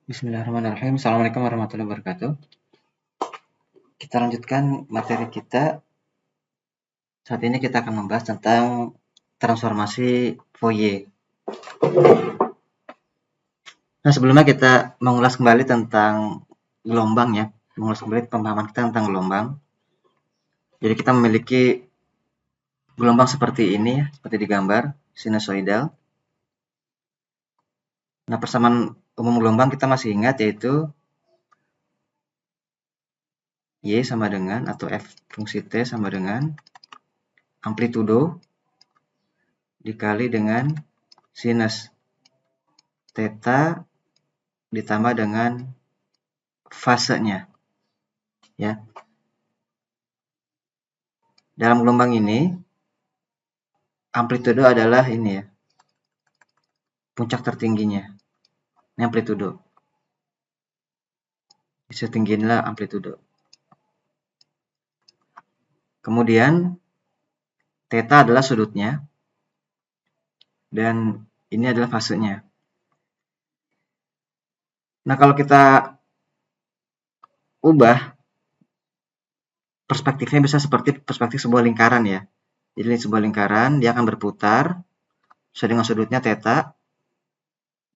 Bismillahirrahmanirrahim. Assalamualaikum warahmatullahi wabarakatuh. Kita lanjutkan materi kita. Saat ini kita akan membahas tentang transformasi Fourier. Nah, sebelumnya kita mengulas kembali tentang gelombang ya. Mengulas kembali pemahaman kita tentang gelombang. Jadi kita memiliki gelombang seperti ini, seperti di gambar, sinusoidal. Nah, persamaan umum gelombang kita masih ingat, yaitu Y sama dengan, atau F fungsi T sama dengan amplitudo dikali dengan sinus theta ditambah dengan fasenya. Ya. Dalam gelombang ini, amplitudo adalah ini ya, puncak tertingginya. Ini amplitudo. Setinggi inilah amplitudo. Kemudian, theta adalah sudutnya, dan ini adalah fasenya. Nah, kalau kita ubah, perspektifnya bisa seperti perspektif sebuah lingkaran ya. Jadi sebuah lingkaran, dia akan berputar sesuai dengan sudutnya theta,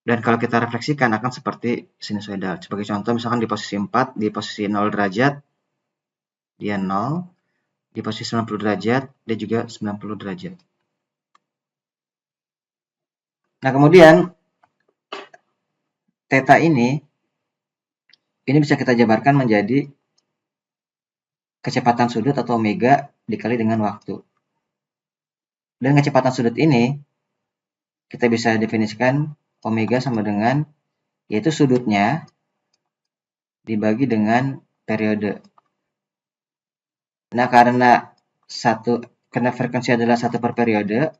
dan kalau kita refleksikan akan seperti sinusoidal. Sebagai contoh, misalkan di posisi 4, di posisi 0 derajat, dia 0. Di posisi 90 derajat, dia juga 90 derajat. Nah, kemudian theta ini bisa kita jabarkan menjadi kecepatan sudut atau omega dikali dengan waktu. Dan kecepatan sudut ini kita bisa definisikan omega sama dengan, yaitu sudutnya dibagi dengan periode. Nah, karena frekuensi adalah 1 per periode,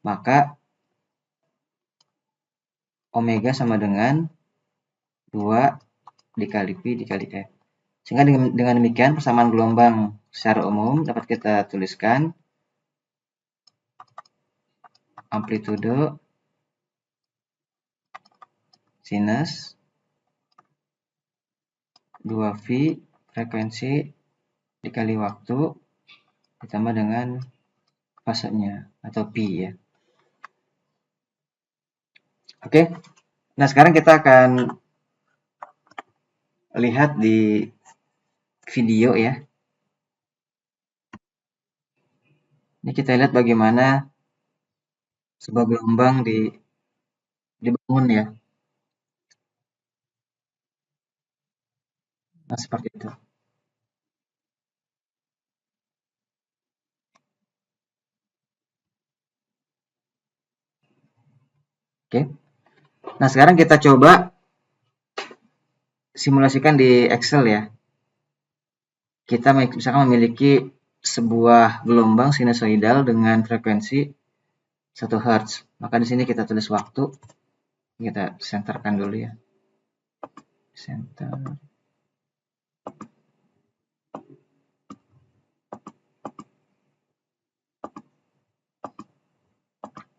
maka omega sama dengan 2 dikali Pi dikali F. Sehingga dengan demikian persamaan gelombang secara umum dapat kita tuliskan amplitudo sinus 2V frekuensi dikali waktu ditambah dengan fasenya atau Pi ya. Oke. Nah, sekarang kita akan lihat di video ya. Ini kita lihat bagaimana sebuah gelombang dibangun ya. Nah, seperti itu. Oke. Nah, sekarang kita coba simulasikan di Excel ya. Kita misalkan memiliki sebuah gelombang sinusoidal dengan frekuensi 1 Hz. Maka di sini kita tulis waktu. Kita senterkan dulu ya. Center.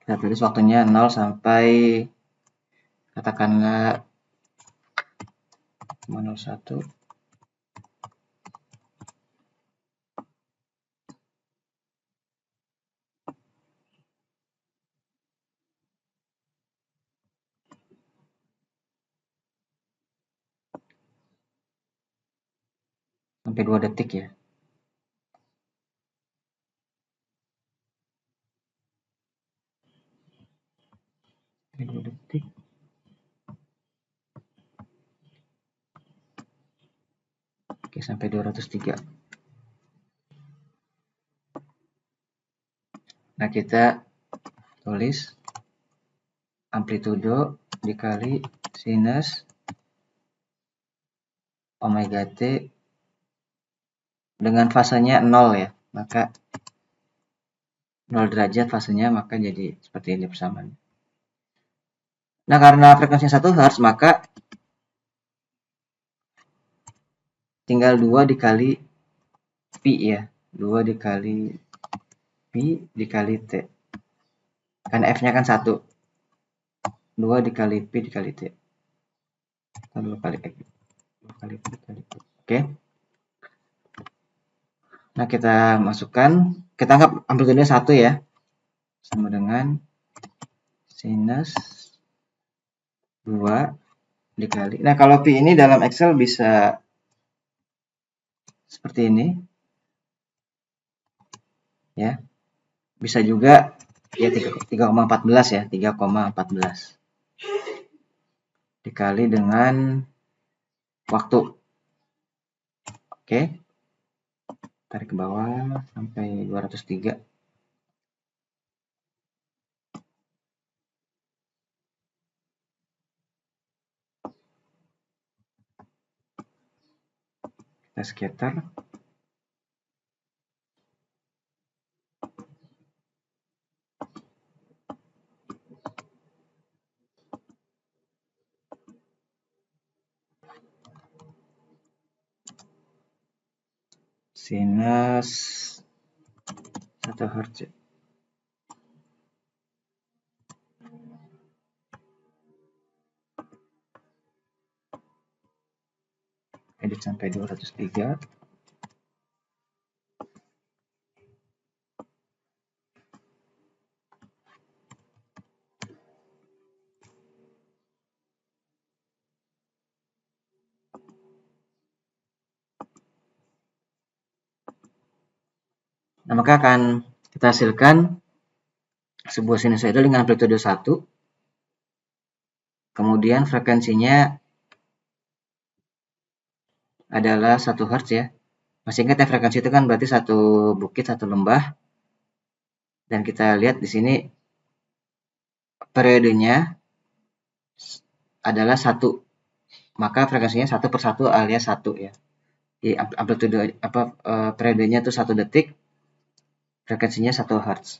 Kita tulis waktunya 0 sampai katakanlah 01. Sampai 2 detik ya. Sampai 2 detik. Oke, sampai 203. Nah, kita tulis amplitudo dikali sinus omega T dengan fasenya 0 ya. Maka 0 derajat fasenya, maka jadi seperti ini persamaannya. Nah, karena frekuensinya 1 Hz, maka tinggal 2 dikali Pi ya. 2 dikali Pi dikali T. Kan F-nya kan 1. 2 dikali Pi dikali T. 2 kali X. Oke. Nah, kita masukkan, kita anggap amplitudenya 1 ya. Sama dengan sinus 2 dikali. Nah, kalau Pi ini dalam Excel bisa seperti ini. Ya. Bisa juga ya 3,14 ya, 3,14 dikali dengan waktu. Oke. Tarik ke bawah sampai 203. Kita scatter. Sinus 1 Hz. Edit sampai 203. Nah, maka akan kita hasilkan sebuah sinusoidal dengan amplitude 1. Kemudian frekuensinya adalah 1 Hz ya. Masih ingat ya, frekuensi itu kan berarti satu bukit, satu lembah. Dan kita lihat di sini periodenya adalah 1. Maka frekuensinya 1/1 alias 1 ya. Di amplitude periodenya itu 1 detik, frekuensinya 1 Hz.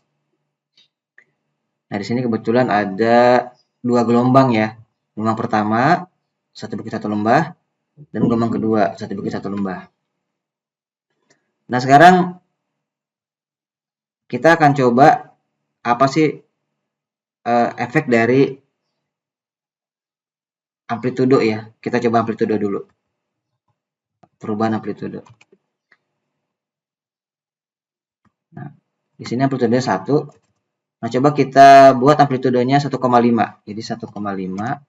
Nah, di sini kebetulan ada 2 gelombang ya. Gelombang pertama, 1 bukit 1 lembah, dan gelombang kedua, 1 bukit 1 lembah. Nah, sekarang kita akan coba apa sih efek dari amplitudo ya. Kita coba amplitudo dulu. Perubahan amplitudo. Nah, di sini amplitudenya 1. Nah, coba kita buat amplitudonya 1,5. Jadi 1,5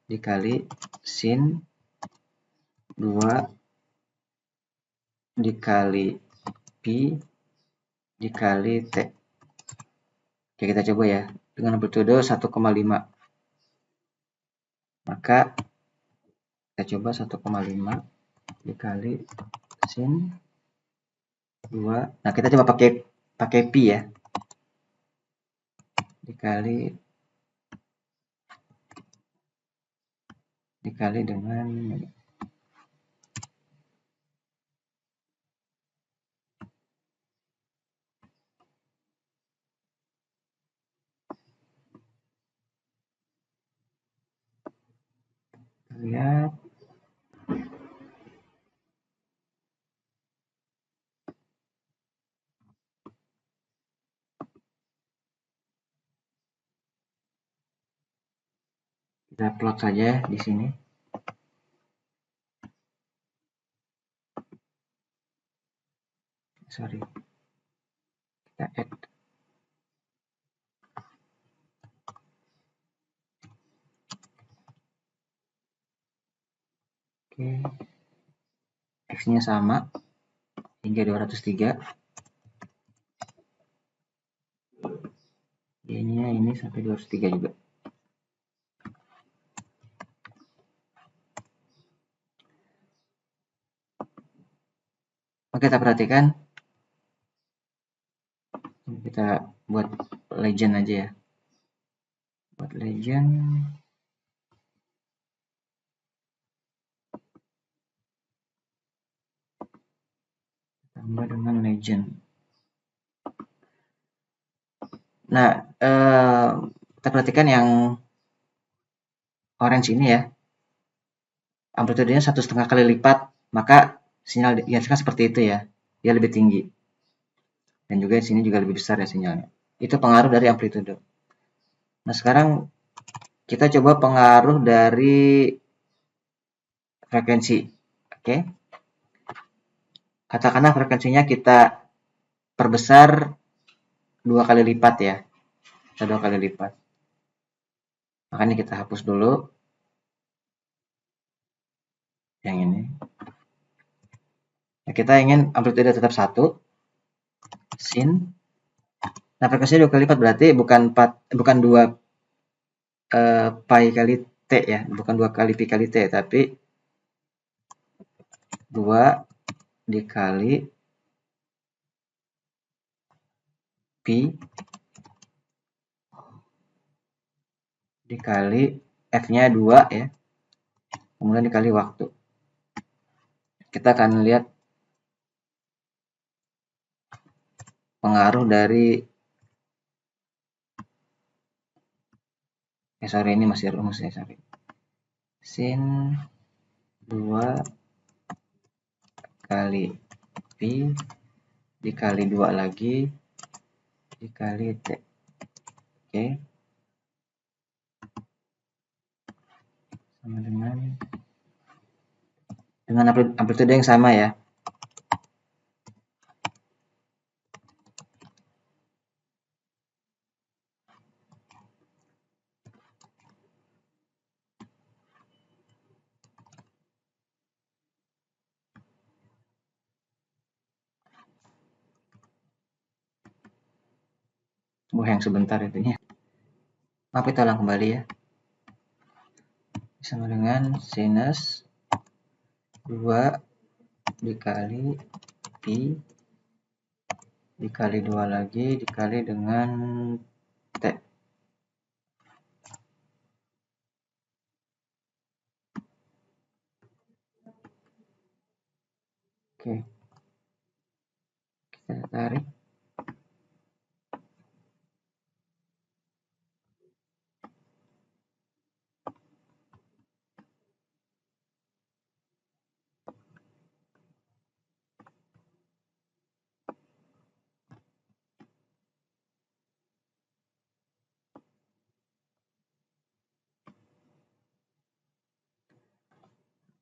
dikali sin 2 dikali pi dikali t. Oke, kita coba ya. Dengan amplitudo 1,5. Maka kita coba 1,5 dikali sin 2. Nah, kita coba pakai pi ya. Dikali dengan lihat kita plot saja di sini. Sorry. Kita add. Oke. X-nya sama hingga 203. Y-nya ini sampai 203 juga. Oke, kita perhatikan. Kita buat legend aja ya. Buat legend. Tambah dengan legend. Nah, kita perhatikan yang orange ini ya. Amplitudenya 1,5 kali lipat, maka sinyal dihasilkan seperti itu ya. Dia lebih tinggi. Dan juga di sini juga lebih besar ya sinyalnya. Itu pengaruh dari amplitudo. Nah, sekarang kita coba pengaruh dari frekuensi. Oke. Katakanlah frekuensinya kita perbesar 2 kali lipat ya. Kita 2 kali lipat. Makanya kita hapus dulu yang ini. Nah, kita ingin amplitude tetap 1. Sin. Nah, frekuensinya 2 kali lipat berarti bukan 2 pi kali T ya, bukan 2 kali pi kali T, tapi 2 dikali pi dikali F-nya 2 ya, kemudian dikali waktu. Kita akan lihat pengaruh dari sorry, ini masih rumus ya, sorry. Sin 2 kali pi dikali 2 lagi dikali T. Oke. Sama dengan amplitude yang sama ya. Yang sebentar itunya. Maaf, kita ulang kembali ya. Sama dengan sinus 2 dikali pi dikali 2 lagi dikali dengan T. Oke. Kita tarik.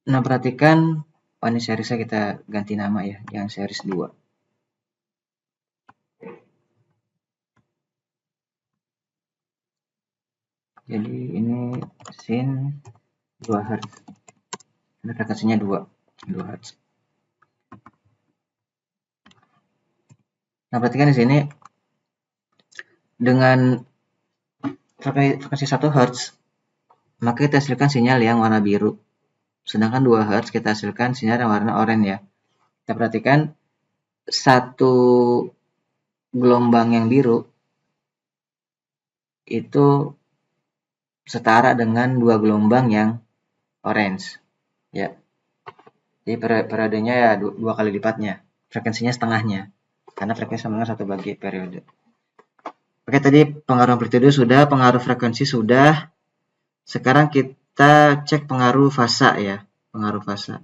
Nah, perhatikan ini seriesnya kita ganti nama ya, yang series 2. Jadi ini sin 2 Hz. Ini frekuensinya 2 Hz. Nah, perhatikan di sini dengan frekuensi 1 Hz, maka kita hasilkan sinyal yang warna biru. Sedangkan 2 Hz kita hasilkan sinyal yang warna oranye ya. Kita perhatikan satu gelombang yang biru itu setara dengan 2 gelombang yang orange ya. Jadi periodenya ya 2 kali lipatnya, frekuensinya setengahnya, karena frekuensi sama dengan 1 bagi periode. Oke, tadi pengaruh amplitude sudah, pengaruh frekuensi sudah. Sekarang kita cek pengaruh fasa ya, pengaruh fasa.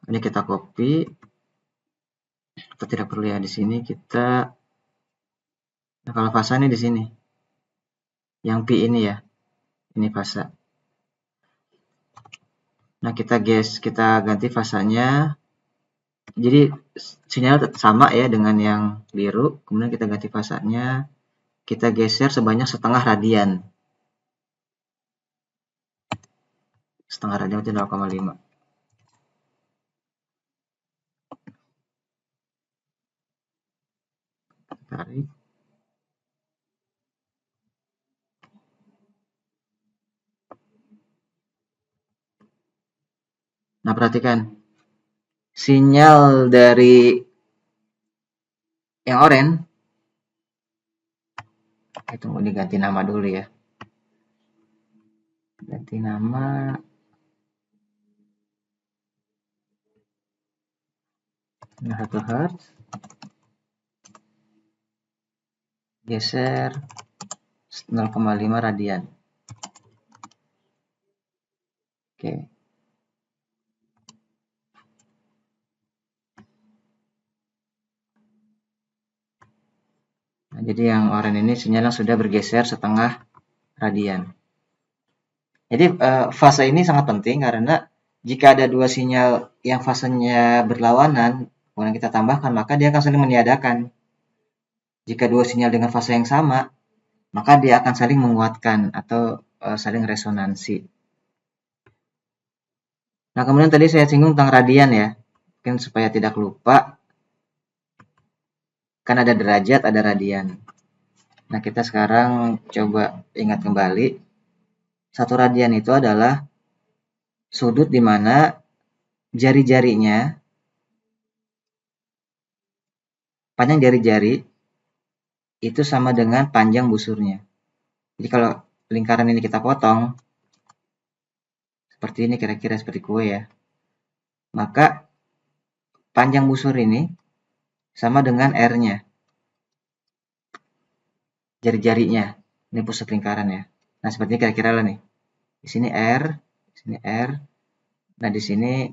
Ini kita copy. Kita tidak perlu ya di sini, kita. Nah, kalau fasa ini di sini. Yang pi ini ya. Ini fasa. Nah, kita ganti fasanya. Jadi sinyal sama ya dengan yang biru, kemudian kita ganti fasanya. Kita geser sebanyak setengah radian. Setengah radian itu 0,5. Tarik. Nah, perhatikan. Sinyal dari yang oranye itu mau diganti nama dulu ya. Ganti nama. Nah, 1 Hz. Geser 0,5 radian. Oke. Nah, jadi yang oranye ini sinyalnya sudah bergeser setengah radian. Jadi fase ini sangat penting karena jika ada dua sinyal yang fasenya berlawanan, kemudian kita tambahkan, maka dia akan saling meniadakan. Jika dua sinyal dengan fase yang sama, maka dia akan saling menguatkan atau saling resonansi. Nah, kemudian tadi saya singgung tentang radian ya. Mungkin supaya tidak lupa, kan ada derajat, ada radian. Nah, kita sekarang coba ingat kembali. Satu radian itu adalah sudut di mana jari-jarinya, panjang jari-jari itu sama dengan panjang busurnya. Jadi kalau lingkaran ini kita potong, seperti ini kira-kira seperti kue ya, maka panjang busur ini sama dengan R-nya, jari-jarinya. Ini pusat lingkaran ya. Nah, seperti ini kira-kira lah nih. Di sini R, di sini R. Nah, di sini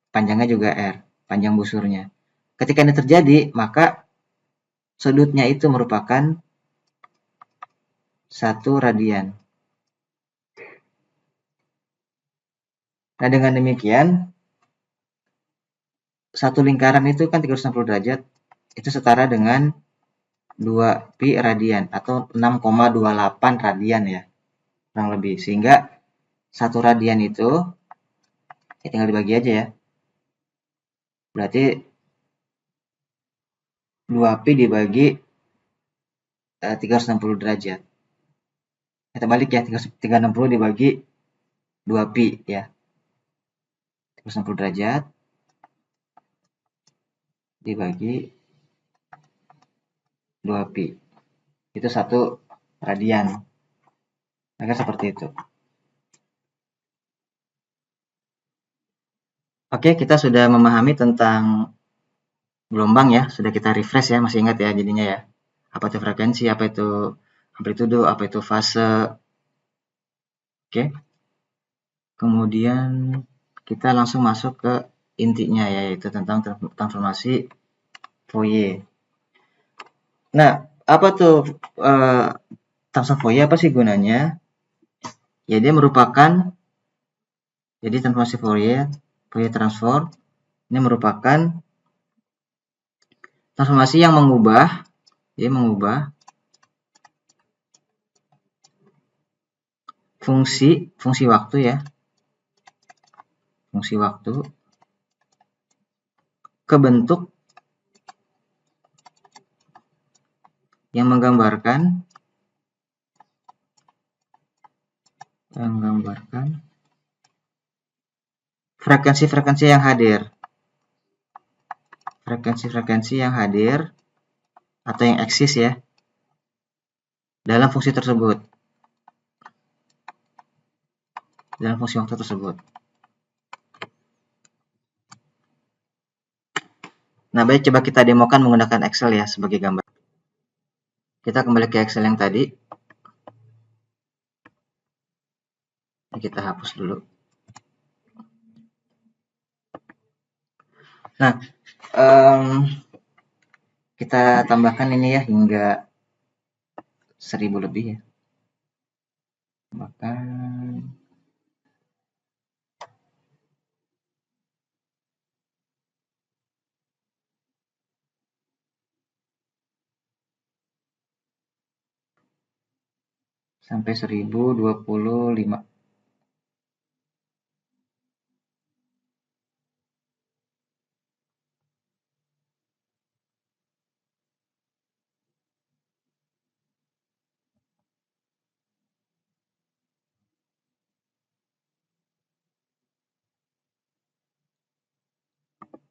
panjangnya juga R, panjang busurnya. Ketika ini terjadi, maka sudutnya itu merupakan satu radian. Nah, dengan demikian, satu lingkaran itu kan 360 derajat, itu setara dengan 2 pi radian atau 6,28 radian ya, kurang lebih. Sehingga satu radian itu, ya tinggal dibagi aja ya, berarti 2 pi dibagi 360 derajat. Kita balik ya, 360 dibagi 2 pi ya, 360 derajat dibagi 2 pi. Itu satu radian. Maka seperti itu. Oke, kita sudah memahami tentang gelombang ya, sudah kita refresh ya, masih ingat ya jadinya ya. Apa itu frekuensi, apa itu amplitudo, apa itu fase. Oke. Kemudian kita langsung masuk ke intinya yaitu tentang transformasi Fourier. Nah, apa tuh transformasi Fourier, apa sih gunanya? Ya, dia merupakan, jadi transformasi Fourier transform ini merupakan transformasi yang mengubah fungsi waktu ya, fungsi waktu ke bentuk yang menggambarkan frekuensi-frekuensi yang hadir. Frekuensi-frekuensi yang hadir atau yang eksis ya dalam fungsi tersebut. Dalam fungsi waktu tersebut. Nah, baik, coba kita demokan menggunakan Excel ya sebagai gambar. Kita kembali ke Excel yang tadi. Ini kita hapus dulu. Nah, kita tambahkan ini ya hingga 1000 lebih ya. Tambahkan sampai 1025.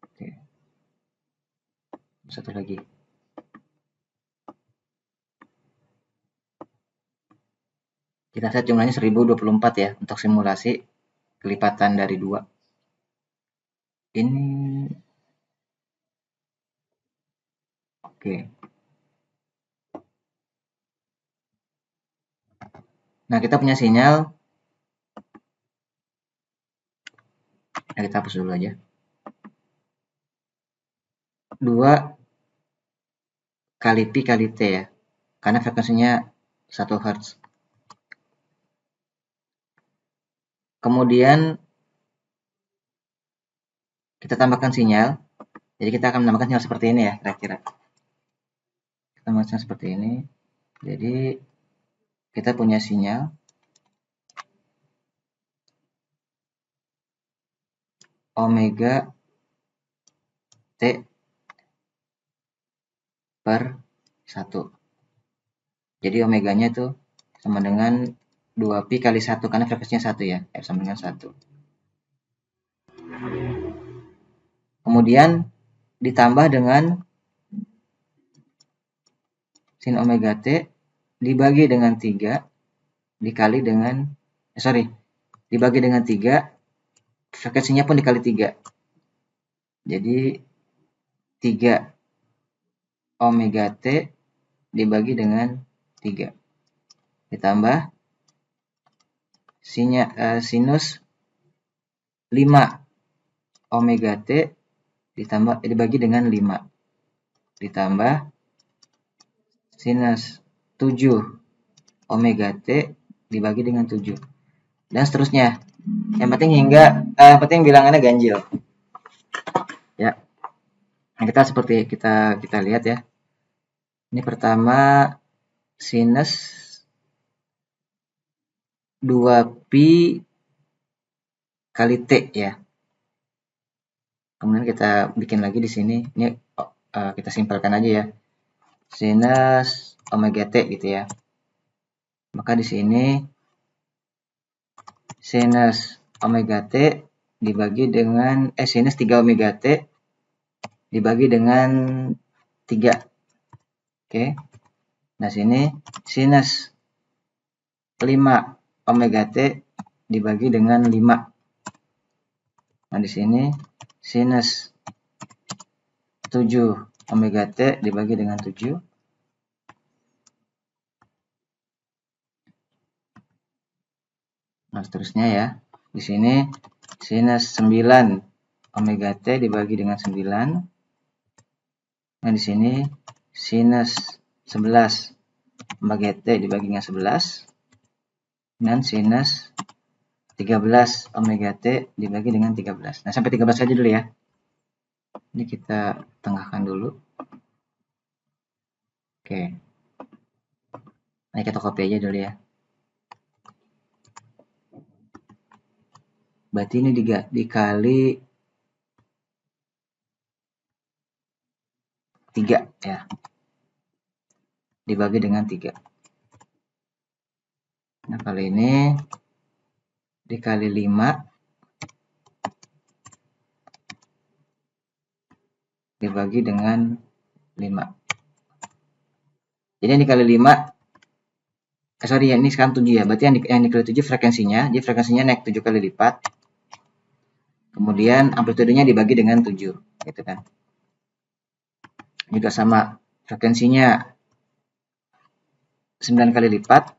Oke. Satu lagi. Kita set jumlahnya 1024 ya untuk simulasi kelipatan dari 2. Ini oke. Nah, kita punya sinyal. Nah, kita hapus dulu aja. 2 kali pi kali t ya. Karena frekuensinya 1 Hz. Kemudian kita tambahkan sinyal. Jadi kita akan menambahkan sinyal seperti ini ya, kira-kira. Kita tambahkan seperti ini. Jadi kita punya sinyal omega T per 1. Jadi omeganya itu sama dengan 2pi kali 1 karena frekuensinya 1 ya, F sama dengan 1. Kemudian ditambah dengan sin omega T dibagi dengan 3 dikali dengan dibagi dengan 3, frekuensinya pun dikali 3. Jadi 3 omega T dibagi dengan 3 ditambah sinus 5 omega T dibagi dengan 5 ditambah sinus 7 omega T dibagi dengan 7 dan seterusnya. Yang penting bilangannya ganjil. Ya. Nah, kita lihat ya. Ini pertama sinus 2pi kali T ya. Kemudian kita bikin lagi di sini. Ini kita simpelkan aja ya. Sinus omega T gitu ya. Maka di sini sinus omega T dibagi dengan sinus 3 omega T dibagi dengan 3. Oke. Nah, sini sinus 5 omega T dibagi dengan 5. Nah, di sini sinus 7 omega T dibagi dengan 7. Nah, seterusnya ya. Di sini sinus 9 omega T dibagi dengan 9. Nah, di sini sinus 11 omega T dibagi dengan 11. Dan sinus 13 omega T dibagi dengan 13. Nah, sampai 13 saja dulu ya. Ini kita tengahkan dulu. Oke. Nah, kita copy aja dulu ya. Berarti ini dikali 3 ya. Dibagi dengan 3. Nah, kali ini dikali 5 dibagi dengan 5. Jadi yang dikali 5 ya, ini sekarang 7 ya. Berarti yang dikali 7 frekuensinya. Jadi frekuensinya naik 7 kali lipat. Kemudian amplitudenya dibagi dengan 7, gitu kan. Juga sama, frekuensinya 9 kali lipat.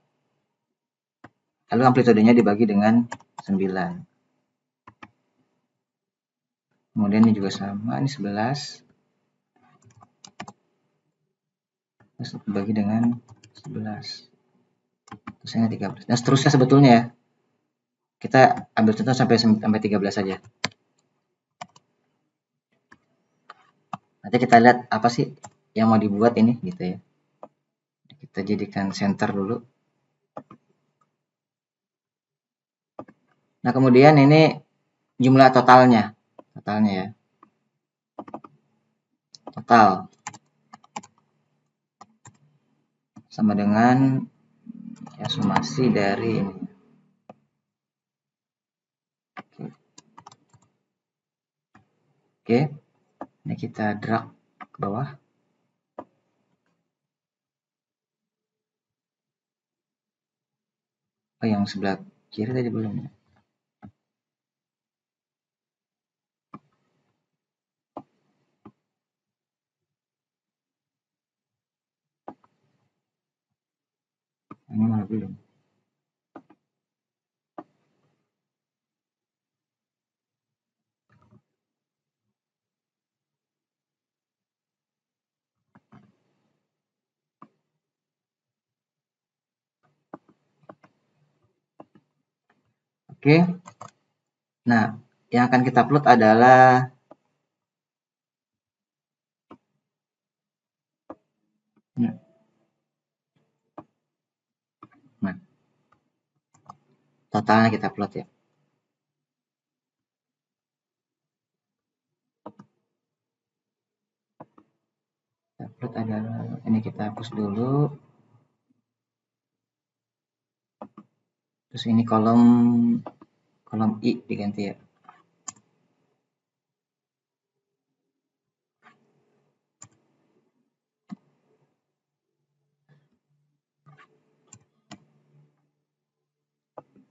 Lalu amplitudenya dibagi dengan 9. Kemudian ini juga sama, ini 11. Terus dibagi dengan 11. Terusnya 13. Dan seterusnya sebetulnya ya. Kita ambil contoh sampai 13 saja. Nanti kita lihat apa sih yang mau dibuat ini gitu ya. Kita jadikan center dulu. Nah, kemudian ini jumlah totalnya ya. Total sama dengan ya sumasi dari ini. Oke. Ini kita drag ke bawah. Oh, yang sebelah kiri tadi belum ya. Ini malah belum. Oke. Nah, yang akan kita upload adalah nah, totalnya kita upload ya. Upload adalah ini, kita hapus dulu. Terus ini kolom I diganti ya.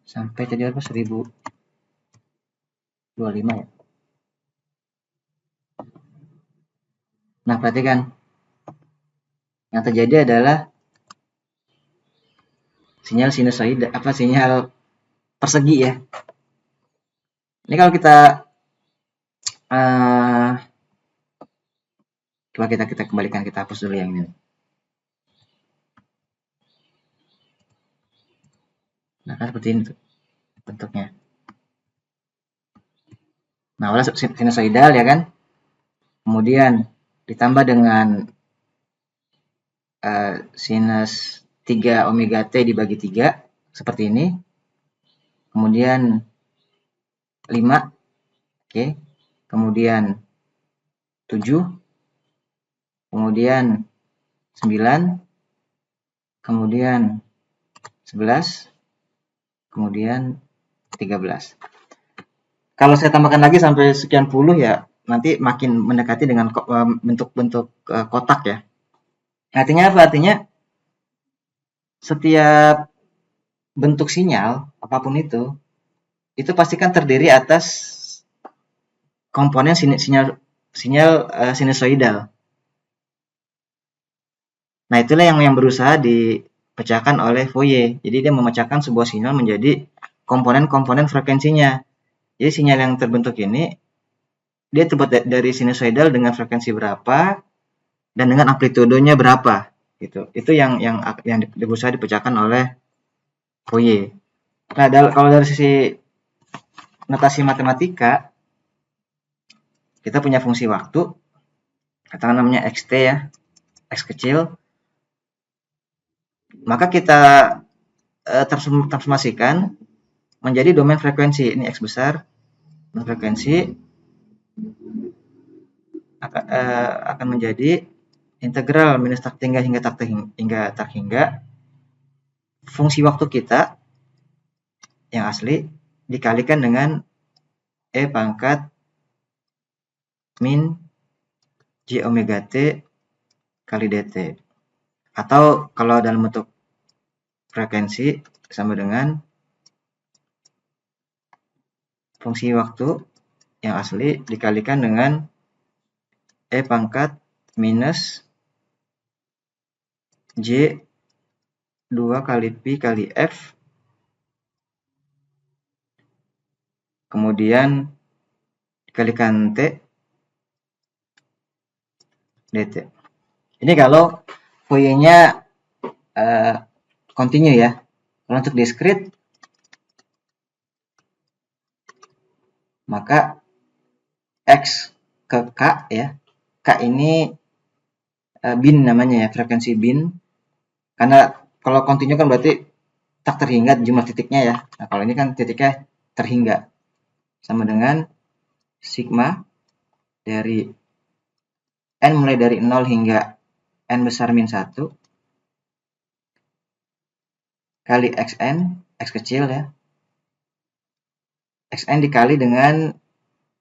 Sampai tadi apa, 1025 ya. Nah, perhatikan. Yang terjadi adalah sinyal sinusoida, sinyal persegi ya. Ini kalau kita coba kita kembalikan, kita hapus dulu yang ini. Nah, kan seperti ini tuh bentuknya. Nah, awalnya sinusoidal ya kan. Kemudian ditambah dengan sinus 3 omega T dibagi 3 seperti ini. Kemudian 5, oke. Kemudian 7, kemudian 9, kemudian 11, kemudian 13. Kalau saya tambahkan lagi sampai sekian puluh ya, nanti makin mendekati dengan bentuk-bentuk kotak ya. Artinya apa? Artinya setiap bentuk sinyal apapun itu pastikan terdiri atas komponen sinyal sinusoidal. Nah, itulah yang berusaha dipecahkan oleh Fourier. Jadi dia memecahkan sebuah sinyal menjadi komponen-komponen frekuensinya. Jadi sinyal yang terbentuk ini dia terbuat dari sinusoidal dengan frekuensi berapa dan dengan amplitudenya berapa gitu. Itu yang berusaha dipecahkan oleh Fourier. Nah, kalau dari sisi notasi matematika, kita punya fungsi waktu, katakan namanya xt ya, x kecil. Maka kita transformasikan menjadi domain frekuensi. Ini x besar, frekuensi akan menjadi integral minus tak hingga tak hingga fungsi waktu kita yang asli dikalikan dengan e pangkat min j omega t kali dt, atau kalau dalam bentuk frekuensi sama dengan fungsi waktu yang asli dikalikan dengan e pangkat minus j 2 kali pi kali f kemudian dikalikan t dt. Ini kalau Fourier-nya continue ya. Kalau untuk discrete maka x ke k ya. K ini bin namanya ya, frekuensi bin. Karena kalau continue kan berarti tak terhingga jumlah titiknya ya. Nah, kalau ini kan titiknya terhingga. Sama dengan sigma dari n mulai dari 0 hingga n besar min 1 kali xn, x kecil ya. Xn dikali dengan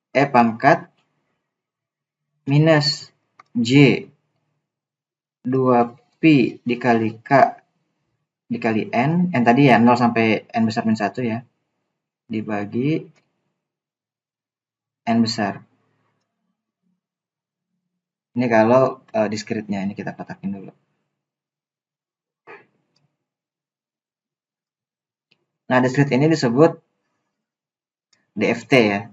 e pangkat minus j 2 pi dikali k dikali n tadi ya 0 sampai n besar min 1 ya, dibagi n besar. Ini kalau discrete-nya, ini kita kotakin dulu. Nah, discrete ini disebut DFT ya.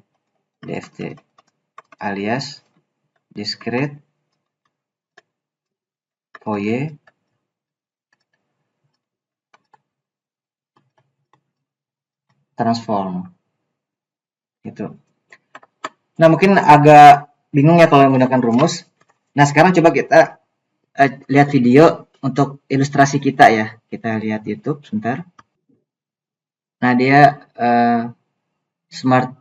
DFT alias discrete Fourier transform gitu. Nah, mungkin agak bingung ya kalau menggunakan rumus. Nah, sekarang coba kita lihat video untuk ilustrasi kita ya. Kita lihat YouTube sebentar. Nah, dia Smart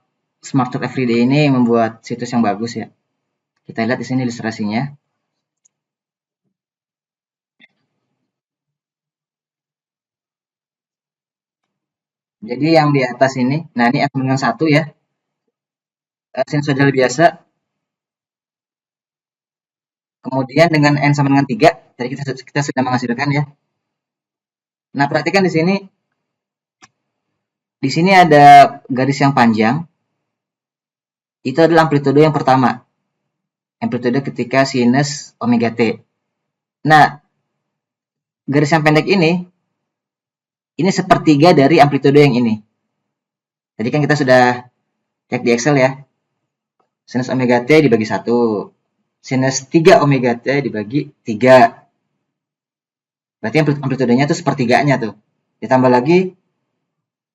Smart Talk Everyday ini membuat situs yang bagus ya. Kita lihat di sini ilustrasinya. Jadi yang di atas ini, nah ini F dengan 1 ya, sinusoidal biasa. Kemudian dengan N sama dengan 3, tadi kita sudah menghasilkan ya. Nah, perhatikan di sini ada garis yang panjang. Itu adalah amplitudo yang pertama. Amplitudo ketika sinus omega T. Nah, garis yang pendek ini sepertiga dari amplitudo yang ini. Tadi kan kita sudah cek di Excel ya. Sinus omega T dibagi 1. Sinus 3 omega T dibagi 3. Berarti amplitudenya itu sepertiganya tuh. Ditambah lagi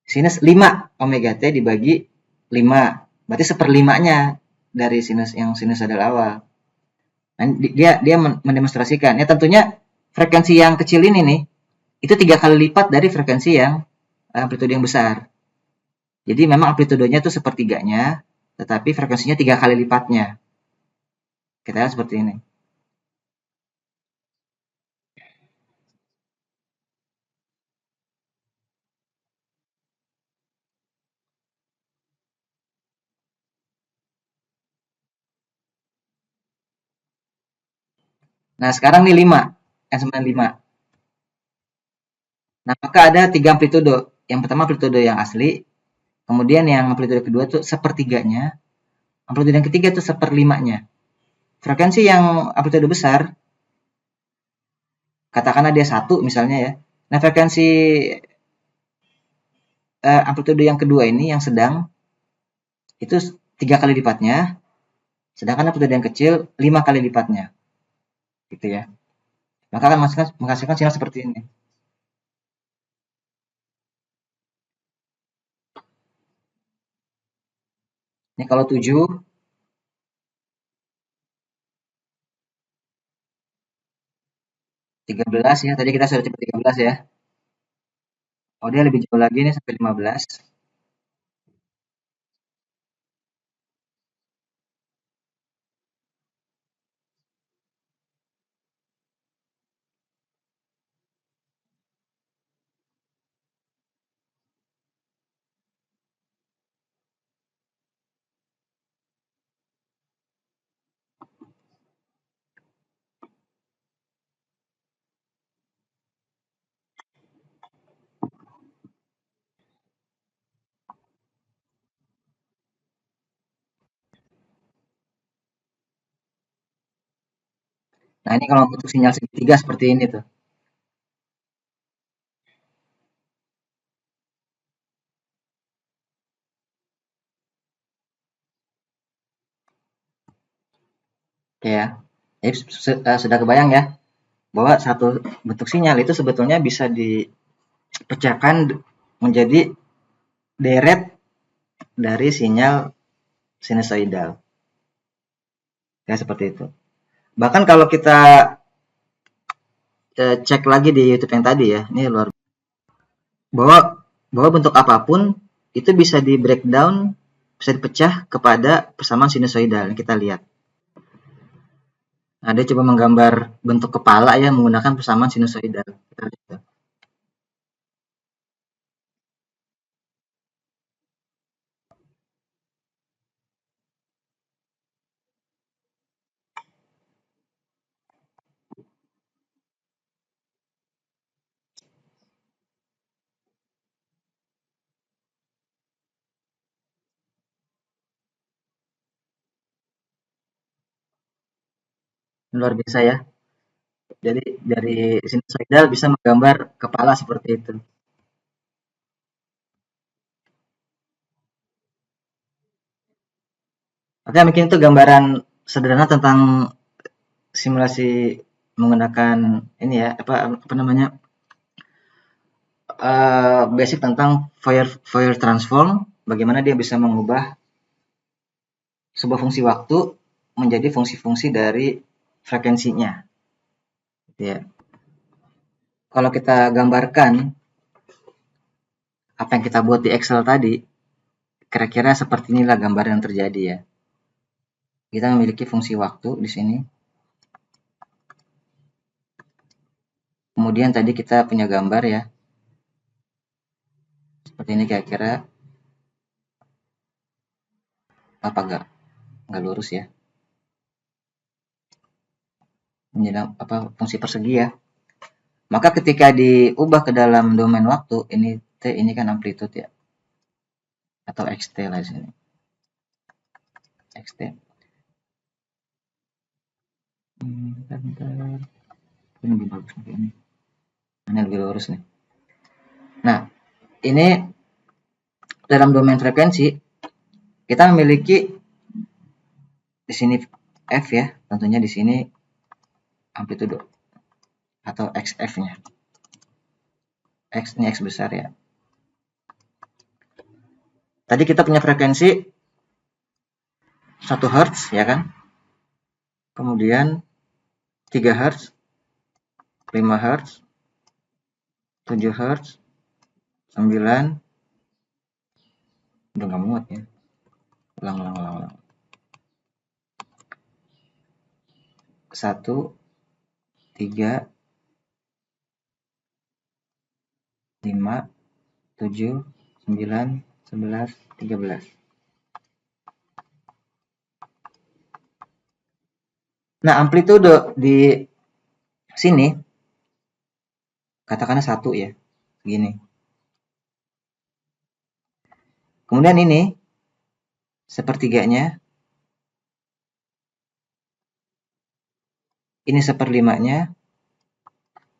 sinus 5 omega T dibagi 5. Berarti seperlimanya dari sinus yang sinusoidal awal. Nah, dia mendemonstrasikan. Ya tentunya frekuensi yang kecil ini nih, itu 3 kali lipat dari frekuensi yang amplitudo yang besar. Jadi memang amplitudenya itu sepertiganya, tetapi frekuensinya 3 kali lipatnya. Kita lihat seperti ini. Nah, sekarang nih 5, N 5. Nah, maka ada 3 amplitudo. Yang pertama amplitudo yang asli, kemudian yang amplitudo kedua itu sepertiganya, amplitudo yang ketiga itu seperlimanya. Frekuensi yang amplitudo besar, katakanlah dia 1 misalnya ya. Nah, frekuensi amplitudo yang kedua ini yang sedang itu 3 kali lipatnya, sedangkan amplitudo yang kecil 5 kali lipatnya. Gitu ya. Maka akan menghasilkan sinyal seperti ini. Ini kalau 7, 13 ya. Tadi kita sudah coba 13 ya. Oh, dia lebih jauh lagi nih sampai 15. Nah, ini kalau untuk sinyal segitiga seperti ini tuh. Oke ya. Jadi sudah kebayang ya bahwa satu bentuk sinyal itu sebetulnya bisa dipecahkan menjadi deret dari sinyal sinusoidal. Ya seperti itu. Bahkan kalau kita cek lagi di YouTube yang tadi ya, ini luar bahwa bahwa bentuk apapun itu bisa di breakdown, bisa dipecah kepada persamaan sinusoidal. Kita lihat. Nah, dia coba menggambar bentuk kepala ya menggunakan persamaan sinusoidal. Kita lihat. Luar biasa ya. Jadi dari sinusoidal bisa menggambar kepala seperti itu. Oke, mungkin itu gambaran sederhana tentang simulasi menggunakan ini ya, apa namanya? basic tentang Fourier transform, bagaimana dia bisa mengubah sebuah fungsi waktu menjadi fungsi-fungsi dari frekuensinya. Ya. Kalau kita gambarkan apa yang kita buat di Excel tadi, kira-kira seperti inilah gambar yang terjadi ya. Kita memiliki fungsi waktu di sini. Kemudian tadi kita punya gambar ya. Seperti ini kira-kira. Apa nggak lurus ya? Menjadi fungsi persegi ya. Maka ketika diubah ke dalam domain waktu, ini T ini kan amplitude ya. Atau XT lah di sini. XT. Bentar. Ini lebih bagus nih ini. Ini lebih lurus nih. Nah, ini dalam domain frekuensi kita memiliki di sini F ya, tentunya di sini amplitudo atau XF-nya. X ini X besar ya. Tadi kita punya frekuensi 1 Hz ya kan? Kemudian 3 Hz, 5 Hz, 7 Hz, 9, udah nggak muat ya. Ulang. 1, 3, 5, 7, 9, 11, 13. Nah, amplitudo di sini katakanlah 1 ya, gini. Kemudian ini sepertiganya, ini seperlimanya,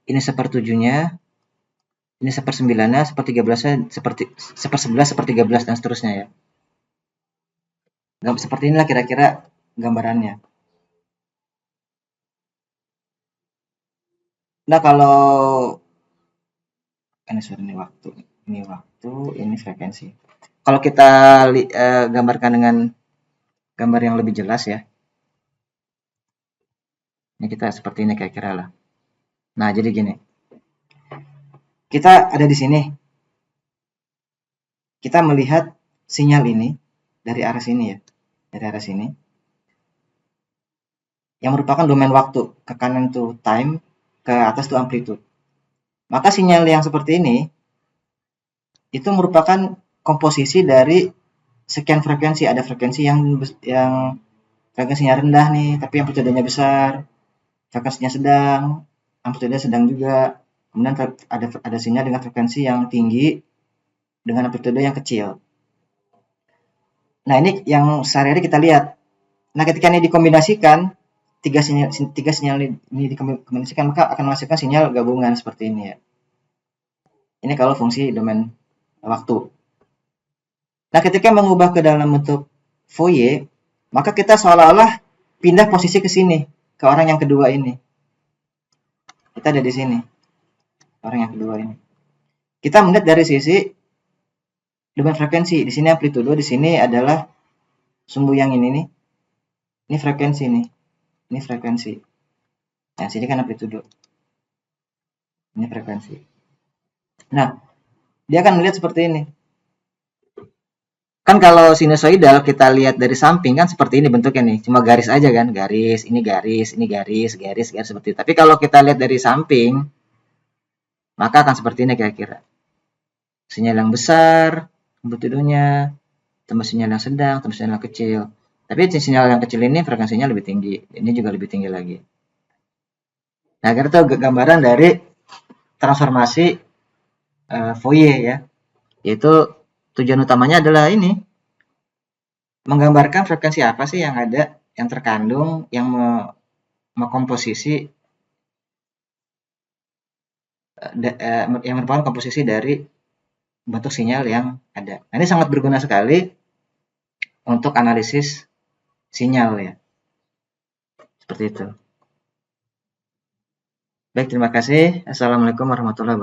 ini sepertujuhnya, ini sepersembilannya, sepertiga-belasnya, sepersebelas, sepertiga-belas, dan seterusnya ya. Seperti inilah kira-kira gambarannya. Nah, kalau ini waktu, ini frekuensi. Kalau kita gambarkan dengan gambar yang lebih jelas ya. Ini kita seperti ini kira-kira lah. Nah, jadi gini. Kita ada di sini. Kita melihat sinyal ini dari arah sini ya. Dari arah sini. Yang merupakan domain waktu. Ke kanan itu time, ke atas itu amplitude. Maka sinyal yang seperti ini itu merupakan komposisi dari sekian frekuensi. Ada frekuensi yang frekuensinya rendah nih, tapi amplitudenya besar. Frekuensinya sedang, amplitudenya sedang juga. Kemudian ada sinyal dengan frekuensi yang tinggi dengan amplitude yang kecil. Nah, ini yang sehari-hari kita lihat. Nah, ketika ini dikombinasikan, tiga sinyal ini dikombinasikan, maka akan menghasilkan sinyal gabungan seperti ini ya. Ini kalau fungsi domain waktu. Nah, ketika mengubah ke dalam bentuk Fourier, maka kita seolah-olah pindah posisi ke sini, ke orang yang kedua ini. Kita ada di sini, orang yang kedua ini. Kita melihat dari sisi domain frekuensi. Di sini amplitudo, di sini adalah sumbu yang ini nih. Ini frekuensi nih. Ini frekuensi. Nah, sini kan amplitudo. Ini frekuensi. Nah, dia akan melihat seperti ini. Kan kalau sinusoidal kita lihat dari samping kan seperti ini bentuknya nih. Cuma garis aja kan, garis, ini garis, ini garis, garis seperti itu. Tapi kalau kita lihat dari samping, maka akan seperti ini kira-kira. Sinyal yang besar, amplitudonya, tambah sinyal yang sedang, tambah sinyal yang kecil. Tapi sinyal yang kecil ini frekuensinya lebih tinggi. Ini juga lebih tinggi lagi. Nah, kita tahu gambaran dari transformasi Fourier ya. Yaitu tujuan utamanya adalah ini. Menggambarkan frekuensi apa sih yang ada, yang terkandung, yang mengkomposisi yang merupakan komposisi dari bentuk sinyal yang ada. Nah, ini sangat berguna sekali untuk analisis sinyal ya. Seperti itu. Baik, terima kasih. Assalamualaikum warahmatullahi wabarakatuh.